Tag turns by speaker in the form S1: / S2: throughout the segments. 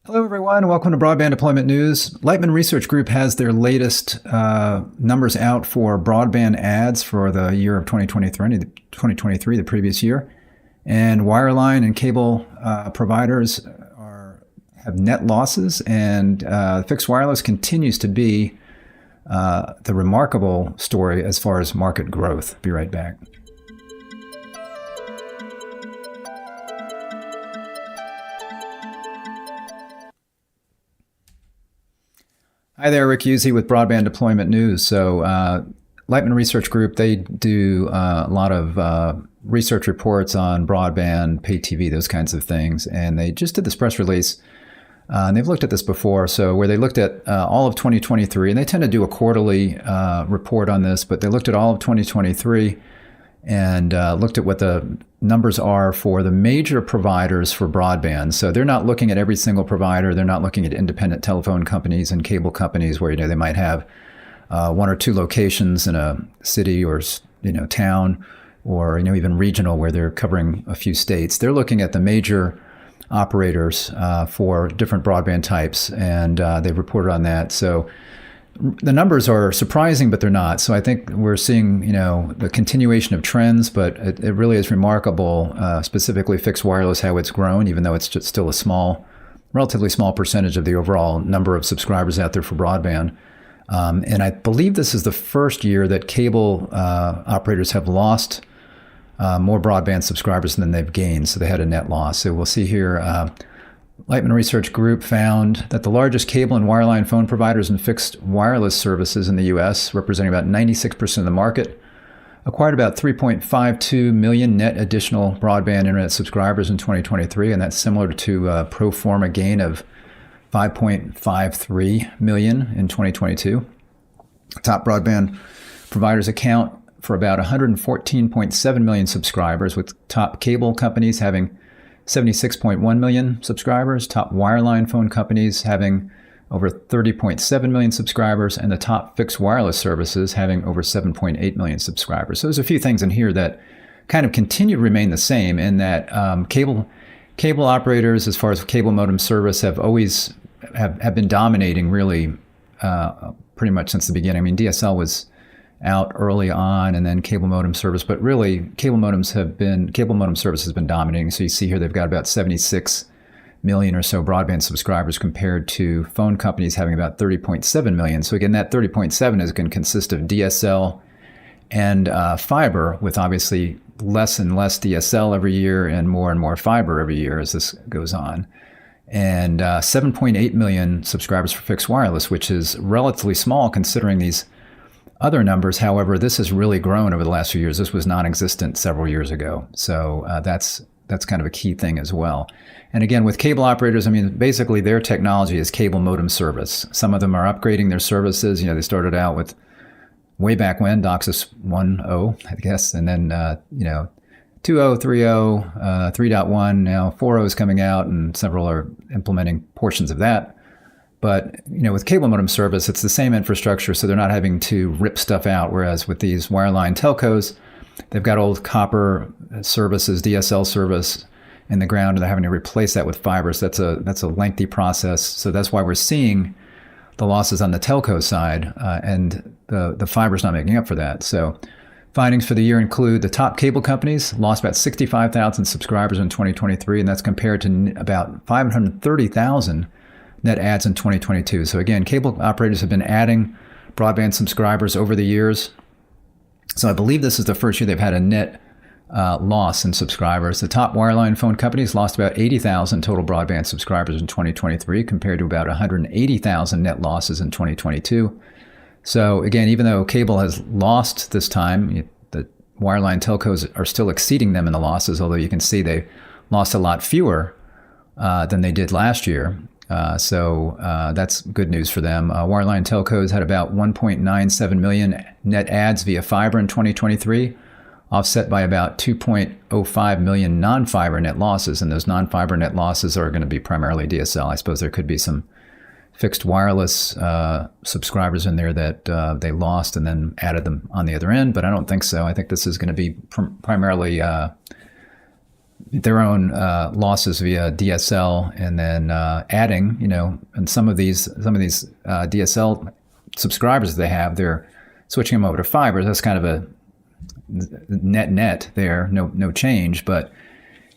S1: Hello, everyone. Welcome to Broadband Deployment News. Lightman Research Group has their latest numbers out for broadband ads for the year of 2023, the previous year. And Wireline and cable providers have net losses, and fixed wireless continues to be the remarkable story as far as market growth. Be right back. Hi there, Rick Usey with Broadband Deployment News. So Lightman Research Group, they do a lot of research reports on broadband, pay TV, those kinds of things. And they just did this press release, and they've looked at this before, so where they looked at all of 2023, and they tend to do a quarterly report on this, but they looked at all of 2023 and looked at what the numbers are for the major providers for broadband. So they're not looking at every single provider. They're not looking at independent telephone companies and cable companies where they might have one or two locations in a city or town, or even regional where they're covering a few states. They're looking at the major operators for different broadband types, and they've reported on that. So the numbers are surprising, but they're not. So I think we're seeing, the continuation of trends, but it really is remarkable, specifically fixed wireless, how it's grown, even though it's just still a relatively small percentage of the overall number of subscribers out there for broadband. And I believe this is the first year that cable operators have lost more broadband subscribers than they've gained. So they had a net loss. So we'll see here. Lightman Research Group found that the largest cable and wireline phone providers and fixed wireless services in the U.S., representing about 96% of the market, acquired about 3.52 million net additional broadband internet subscribers in 2023, and that's similar to a pro forma gain of 5.53 million in 2022. Top broadband providers account for about 114.7 million subscribers, with top cable companies having 76.1 million subscribers, top wireline phone companies having over 30.7 million subscribers, and the top fixed wireless services having over 7.8 million subscribers. So there's a few things in here that kind of continue to remain the same, in that cable operators, as far as cable modem service, have always have been dominating really pretty much since the beginning. I mean, DSL was out early on, and then cable modem service, but really cable modem service has been dominating. So you see here they've got about 76 million or so broadband subscribers, compared to phone companies having about 30.7 million. So again, that 30.7 is going to consist of DSL and fiber, with obviously less and less DSL every year and more fiber every year as this goes on. And 7.8 million subscribers for fixed wireless, which is relatively small considering these other numbers. However, this has really grown over the last few years. This was non-existent several years ago. So that's kind of a key thing as well. And again, with cable operators, I mean, basically their technology is cable modem service. Some of them are upgrading their services. They started out with, way back when, DOCSIS 1.0, I guess, and then 2.0, 3.0, 3.1, now 4.0 is coming out, and several are implementing portions of that. But, with cable modem service, it's the same infrastructure, so they're not having to rip stuff out. Whereas with these wireline telcos, they've got old copper services, DSL service in the ground, and they're having to replace that with fiber. So that's a lengthy process. So that's why we're seeing the losses on the telco side, and the fiber's not making up for that. So findings for the year include the top cable companies lost about 65,000 subscribers in 2023, and that's compared to about 530,000 net adds in 2022. So again, cable operators have been adding broadband subscribers over the years. So I believe this is the first year they've had a net loss in subscribers. The top wireline phone companies lost about 80,000 total broadband subscribers in 2023, compared to about 180,000 net losses in 2022. So again, even though cable has lost this time, the wireline telcos are still exceeding them in the losses, although you can see they lost a lot fewer than they did last year. So that's good news for them. Wireline telcos had about 1.97 million net adds via fiber in 2023, offset by about 2.05 million non-fiber net losses. And those non-fiber net losses are going to be primarily DSL. I suppose there could be some fixed wireless subscribers in there that they lost and then added them on the other end, but I don't think so. I think this is going to be primarily their own losses via DSL, and then adding, and some of these DSL subscribers that they have, they're switching them over to fiber. That's kind of a net there, no change. But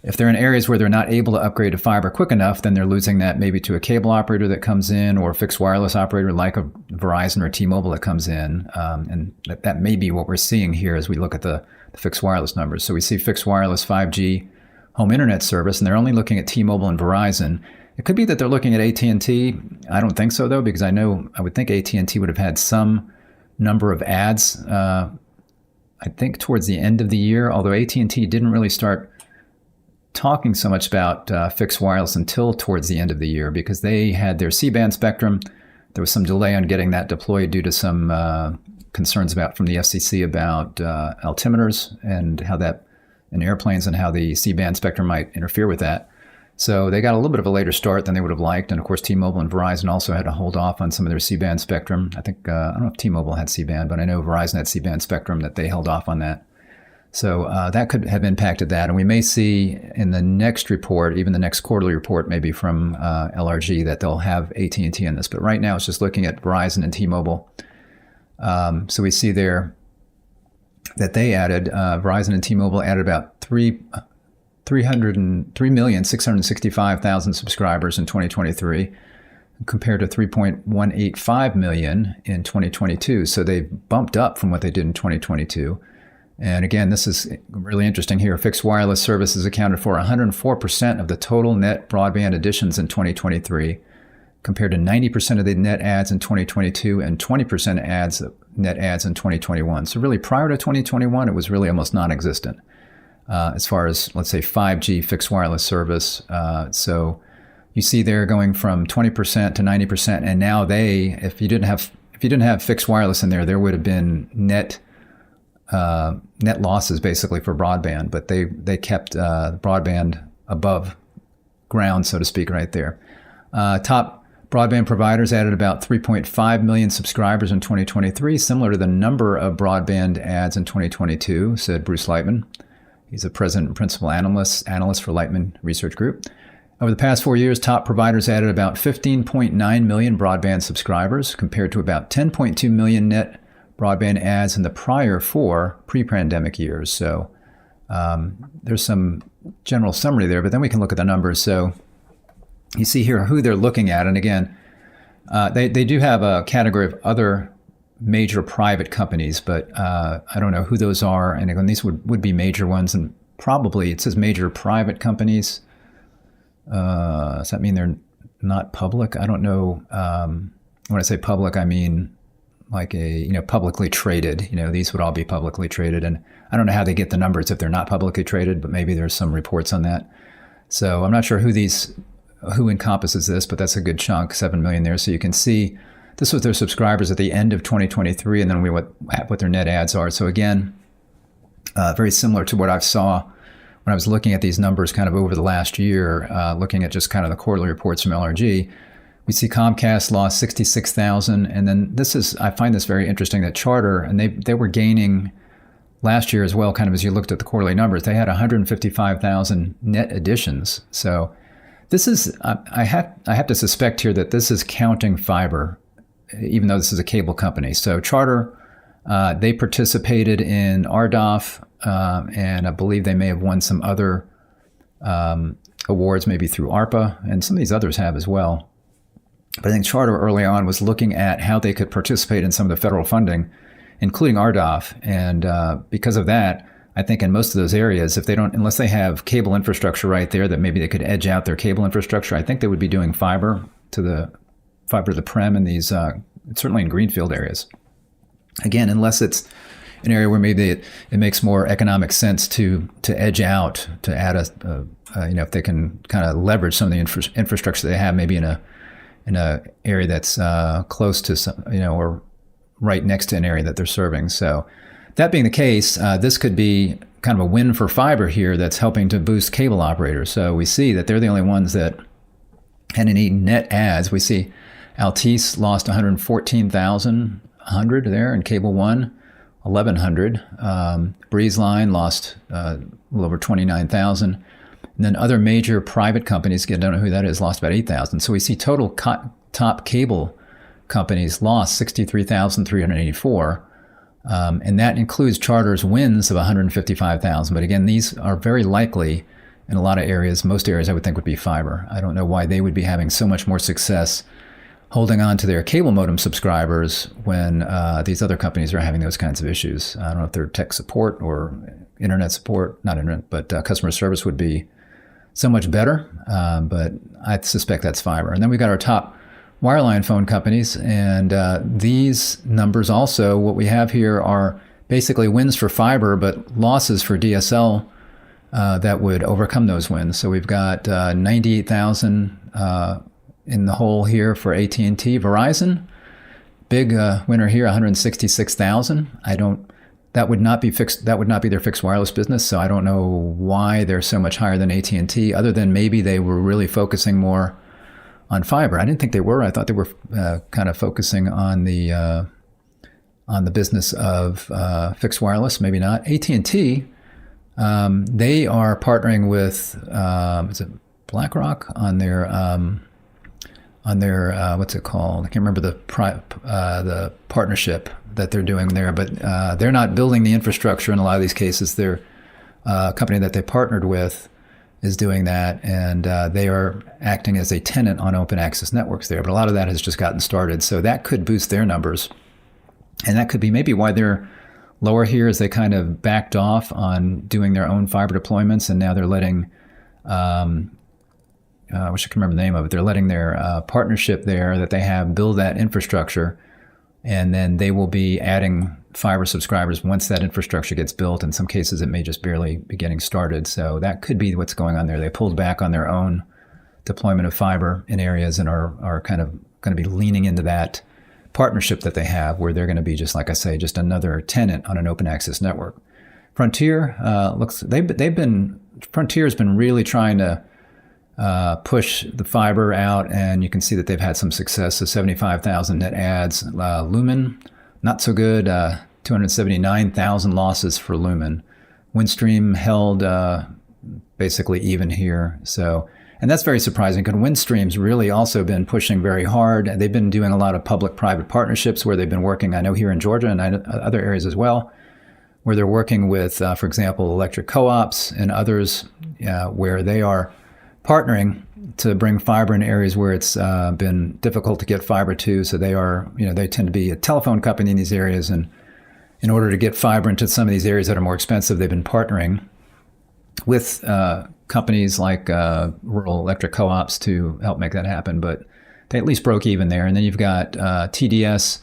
S1: if they're in areas where they're not able to upgrade to fiber quick enough, then they're losing that maybe to a cable operator that comes in, or a fixed wireless operator like a Verizon or T-Mobile that comes in. And that may be what we're seeing here as we look at the fixed wireless numbers. So we see fixed wireless 5G home internet service, and they're only looking at T-Mobile and Verizon. It could be that they're looking at AT&T. I don't think so, though, because I would think AT&T would have had some number of ads, I think towards the end of the year, although AT&T didn't really start talking so much about fixed wireless until towards the end of the year, because they had their C-band spectrum. There was some delay on getting that deployed due to some concerns from the FCC about altimeters and how that in airplanes and how the C-band spectrum might interfere with that. So they got a little bit of a later start than they would have liked. And of course, T-Mobile and Verizon also had to hold off on some of their C-band spectrum. I think, I don't know if T-Mobile had C-band, but I know Verizon had C-band spectrum that they held off on that. So that could have impacted that. And we may see in the next report, even the next quarterly report, maybe from LRG, that they'll have AT&T in this. But right now, it's just looking at Verizon and T-Mobile. So we see there that they added, Verizon and T-Mobile added about 303,665,000 subscribers in 2023, compared to 3.185 million in 2022. So they bumped up from what they did in 2022. And again, this is really interesting here. Fixed wireless services accounted for 104% of the total net broadband additions in 2023, compared to 90% of the net adds in 2022 and 20% net adds in 2021. So really, prior to 2021, it was really almost non-existent as far as, let's say, 5G fixed wireless service. So you see they're going from 20% to 90%, and now if you didn't have fixed wireless in there would have been net losses basically for broadband, but they kept broadband above ground, so to speak, right there. Top broadband providers added about 3.5 million subscribers in 2023, similar to the number of broadband adds in 2022, said Bruce Lightman. He's a president and principal analyst for Lightman Research Group. Over the past 4 years, top providers added about 15.9 million broadband subscribers, compared to about 10.2 million net broadband adds in the prior 4 pre-pandemic years. So there's some general summary there, but then we can look at the numbers. So you see here who they're looking at. And again, they do have a category of other major private companies, but I don't know who those are. And again, these would be major ones, and probably it says major private companies. Does that mean they're not public? I don't know. When I say public, I mean like publicly traded. These would all be publicly traded, and I don't know how they get the numbers if they're not publicly traded, but maybe there's some reports on that. So I'm not sure who encompasses this, but that's a good chunk, 7 million there. So you can see this was their subscribers at the end of 2023, and then what their net adds are. So again, very similar to what I saw when I was looking at these numbers kind of over the last year, looking at just kind of the quarterly reports from LRG. We see Comcast lost 66,000, and then I find this very interesting that Charter, and they were gaining last year as well, kind of as you looked at the quarterly numbers, they had 155,000 net additions. So this is, I have to suspect here that this is counting fiber, even though this is a cable company. So Charter, they participated in RDOF, and I believe they may have won some other awards, maybe through ARPA, and some of these others have as well. But I think Charter early on was looking at how they could participate in some of the federal funding, including RDOF. And because of that, I think in most of those areas, unless they have cable infrastructure right there that maybe they could edge out their cable infrastructure, I think they would be doing fiber to the prem in these, certainly in greenfield areas. Again, unless it's an area where maybe it makes more economic sense to edge out, to add if they can kind of leverage some of the infrastructure they have, maybe in a area that's close to some, or right next to an area that they're serving. So that being the case, this could be kind of a win for fiber here that's helping to boost cable operators. So we see that they're the only ones that had any net adds. We see Altice lost 114,100 there in Cable One, 1,100. Breezeline lost a little over 29,000. And then other major private companies, again, I don't know who that is, lost about 8,000. So we see total top cable companies lost 63,384. And that includes Charter's wins of 155,000. But again, these are very likely in a lot of areas. Most areas I would think would be fiber. I don't know why they would be having so much more success holding on to their cable modem subscribers when these other companies are having those kinds of issues. I don't know if their tech support or internet support, not internet, but customer service would be so much better. But I suspect that's fiber. And then we've got our top wireline phone companies. And these numbers also, what we have here are basically wins for fiber, but losses for DSL that would overcome those wins. So we've got 98,000 in the hole here for AT&T. Verizon, big winner here, 166,000. That would not be fixed. That would not be their fixed wireless business. So I don't know why they're so much higher than AT&T, other than maybe they were really focusing more on fiber. I didn't think they were. I thought they were kind of focusing on the business of fixed wireless. Maybe not. AT&T, they are partnering with is it BlackRock on their what's it called? I can't remember the partnership that they're doing there, but they're not building the infrastructure in a lot of these cases. Their company that they partnered with is doing that, and they are acting as a tenant on open access networks there. But a lot of that has just gotten started, so that could boost their numbers, and that could be maybe why they're lower here, is they kind of backed off on doing their own fiber deployments, and now they're letting I wish I could remember the name of it. They're letting their partnership there that they have build that infrastructure, and then they will be adding fiber subscribers once that infrastructure gets built. In some cases, it may just barely be getting started. So that could be what's going on there. They pulled back on their own deployment of fiber in areas and are kind of going to be leaning into that partnership that they have, where they're going to be, just like I say, just another tenant on an open access network. Frontier Frontier's been really trying to push the fiber out, and you can see that they've had some success. So 75,000 net adds. Lumen, not so good. 279,000 losses for Lumen. Windstream held basically even here. So, and that's very surprising, because Windstream's really also been pushing very hard. They've been doing a lot of public-private partnerships where they've been working, I know here in Georgia and other areas as well, where they're working with, for example, electric co-ops and others, where they are partnering to bring fiber in areas where it's been difficult to get fiber to. So they are, they tend to be a telephone company in these areas, and in order to get fiber into some of these areas that are more expensive, they've been partnering with companies like rural electric co-ops to help make that happen. But they at least broke even there. And then you've got TDS,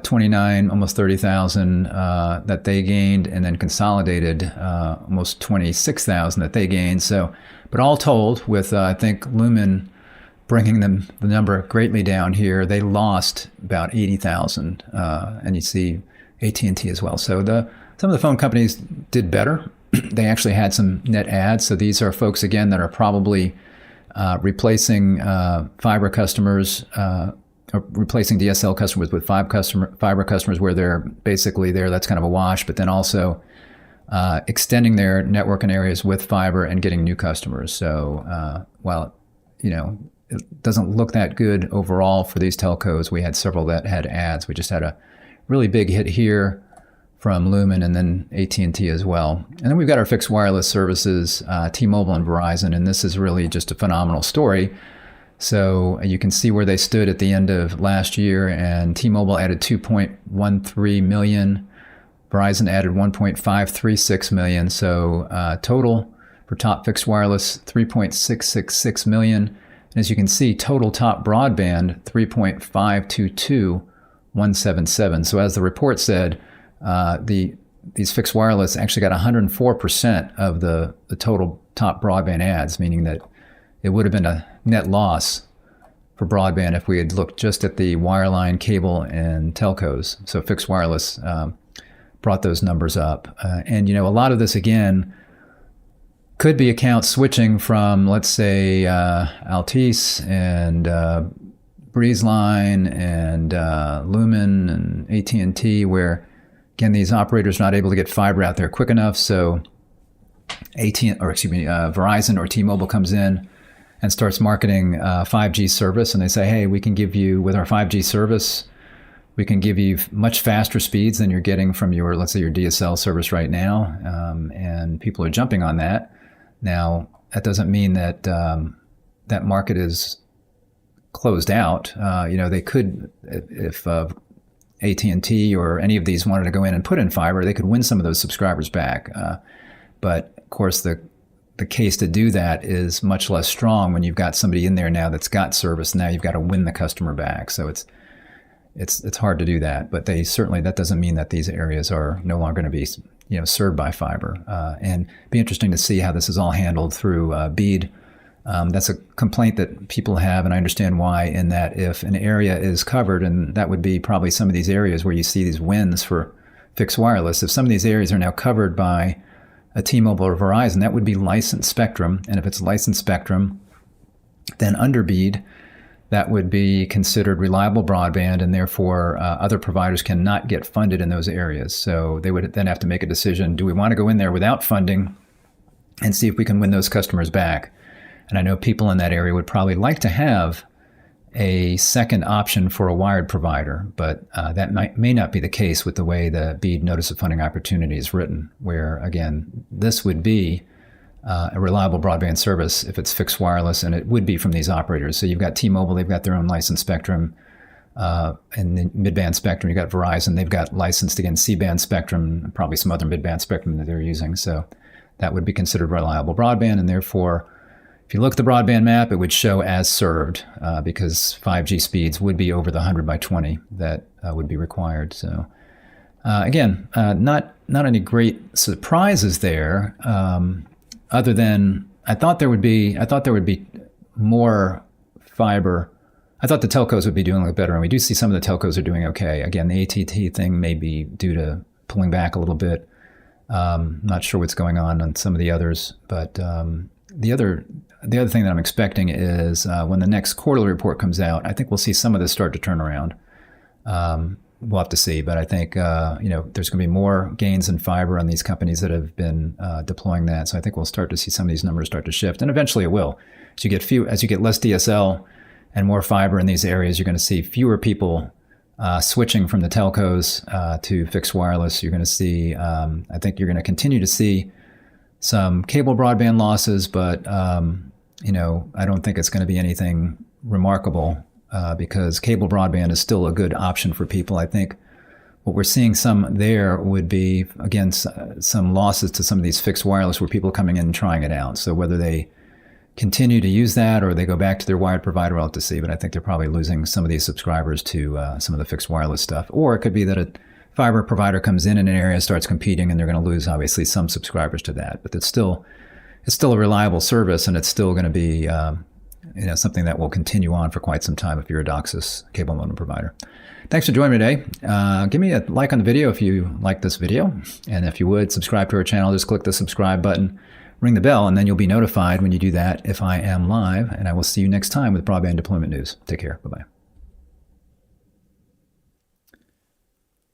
S1: 29, almost 30,000 that they gained, and then Consolidated, almost 26,000 that they gained. So, but all told, with I think Lumen bringing the number greatly down here, they lost about 80,000, and you see AT&T as well. So some of the phone companies did better. They actually had some net adds. So these are folks, again, that are probably replacing fiber customers, or replacing DSL customers with fiber customers, where they're basically there. That's kind of a wash, but then also extending their network in areas with fiber and getting new customers. So while it doesn't look that good overall for these telcos, we had several that had ads. We just had a really big hit here from Lumen, and then AT&T as well. And then we've got our fixed wireless services, T-Mobile and Verizon, and this is really just a phenomenal story. So you can see where they stood at the end of last year, and T-Mobile added 2.13 million. Verizon added 1.536 million. So total for top fixed wireless, 3.666 million. And as you can see, total top broadband, 3.522177. So as the report said, these fixed wireless actually got 104% of the total top broadband ads, meaning that it would have been a net loss for broadband if we had looked just at the wireline, cable, and telcos. So fixed wireless brought those numbers up. And a lot of this, again, could be account switching from, let's say, Altice and Breezeline and Lumen and AT&T, where, again, these operators are not able to get fiber out there quick enough. So Verizon or T-Mobile comes in and starts marketing 5G service, and they say, hey, we can give you, with our 5G service, we can give you much faster speeds than you're getting from your, let's say, your DSL service right now, and people are jumping on that. Now, that doesn't mean that that market is closed out. They could, if AT&T or any of these wanted to go in and put in fiber, they could win some of those subscribers back. But of course, the case to do that is much less strong when you've got somebody in there now that's got service. Now you've got to win the customer back. So it's hard to do that. But that doesn't mean that these areas are no longer going to be served by fiber. And be interesting to see how this is all handled through BEAD. That's a complaint that people have, and I understand why, in that if an area is covered, and that would be probably some of these areas where you see these wins for fixed wireless, if some of these areas are now covered by a T-Mobile or Verizon, that would be licensed spectrum. And if it's licensed spectrum, then under BEAD, that would be considered reliable broadband, and therefore other providers cannot get funded in those areas. So they would then have to make a decision, do we want to go in there without funding and see if we can win those customers back? And I know people in that area would probably like to have a second option for a wired provider, but that may not be the case with the way the BEAD Notice of Funding Opportunity is written, where, again, this would be a reliable broadband service if it's fixed wireless, and it would be from these operators. So you've got T-Mobile, they've got their own licensed spectrum, and the mid-band spectrum. You've got Verizon, they've got licensed, again, C-band spectrum, and probably some other mid-band spectrum that they're using. So that would be considered reliable broadband, and therefore, if you look at the broadband map, it would show as served because 5G speeds would be over the 100 by 20 that would be required. So again, not any great surprises there, other than I thought there would be more fiber. I thought the telcos would be doing a little better, and we do see some of the telcos are doing okay. Again, the AT&T thing may be due to pulling back a little bit. Not sure what's going on some of the others, but the other thing that I'm expecting is when the next quarterly report comes out, I think we'll see some of this start to turn around. We'll have to see, but I think there's going to be more gains in fiber on these companies that have been deploying that. So I think we'll start to see some of these numbers start to shift, and eventually it will. As you get less DSL and more fiber in these areas, you're going to see fewer people switching from the telcos to fixed wireless. You're going to see, I think you're going to continue to see some cable broadband losses, but I don't think it's going to be anything remarkable because cable broadband is still a good option for people. I think what we're seeing some there would be, again, some losses to some of these fixed wireless where people are coming in and trying it out. So whether they continue to use that or they go back to their wired provider, we'll have to see. But I think they're probably losing some of these subscribers to some of the fixed wireless stuff. Or it could be that a fiber provider comes in an area, starts competing, and they're going to lose, obviously, some subscribers to that. But it's still a reliable service, and it's still going to be something that will continue on for quite some time if you're a DOCSIS cable modem provider. Thanks for joining me today. Give me a like on the video if you like this video. And if you would, subscribe to our channel. Just click the subscribe button, ring the bell, and then you'll be notified when you do that if I am live. And I will see you next time with Broadband Deployment News. Take care. Bye-bye.